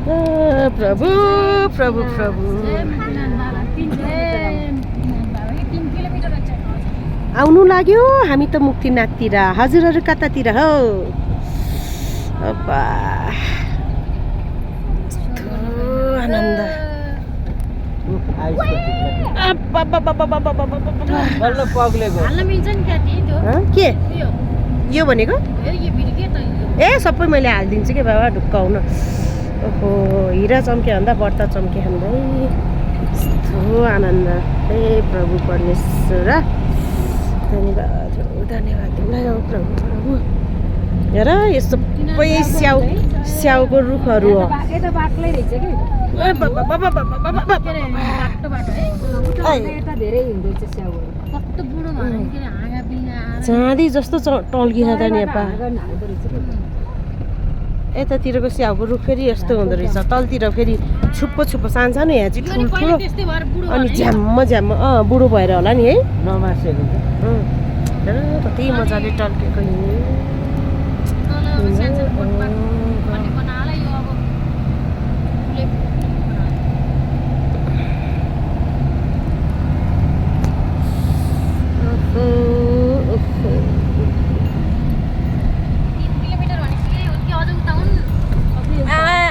प्रभु प्रभु प्रभु आउनु लाग्यो हामी त मुक्तिनाथतिर हजुरहरू कतातिर हो अब्बा आनन्द के यो भनेको ए सबै मैले हालिदिन्छु कि बाबा ढुक्काउन ओहो हिरा चम्के भन्दा बढ्ता चम्के हान्दै यस्तो आनन्द हे प्रभु परमेश्वर धन्यवाद धन्यवाद तिमीलाई हो प्रभु प्रभु हेर यो सबै स्याउको रुखहरू हो चाँदी जस्तो टल्किन्छ त नेपाल यतातिरको स्याउको रुख फेरि यस्तो हुँदो रहेछ तलतिर फेरि छुप्पो छुप्पो सानो सानो यहाँ चाहिँ ठुल्ठुलो अनि झ्याम्म झ्याम्म बुढो भएर होला नि है नमासेको कति मजाले टल्केको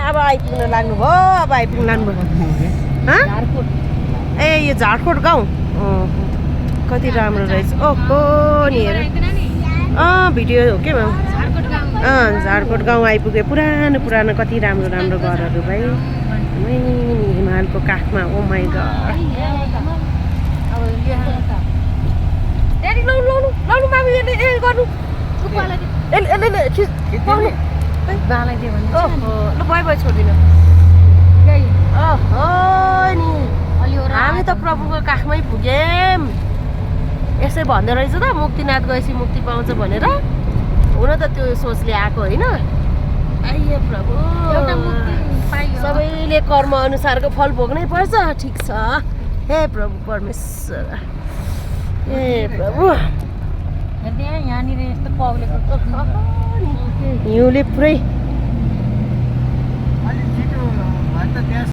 अब आइपुग्न लाग्नुभयो अब आइपुग्न लाग्नुभयो ए यो झारकोट गाउँ कति राम्रो रहेछ ओहो नि हेर भिडियो हो के झारकोट गाउँ आइपुगे पुरानो पुरानो कति राम्रो राम्रो घरहरू भाइ हिमालको काखमा ओ माइ गड छोडिदिनु हामी त प्रभुको काखमै पुग्यौँ यसै भन्दो रहेछ त मुक्तिनाथ गएपछि मुक्ति पाउँछ भनेर हुन त त्यो सोचले आएको होइन आइए प्रभु सबैले कर्म अनुसारको फल भोग्नै पर्छ ठिक छ हे प्रभु परमेश्वर हे प्रभु यहाँनिर यस्तो पग्लेको हिउँले पुरै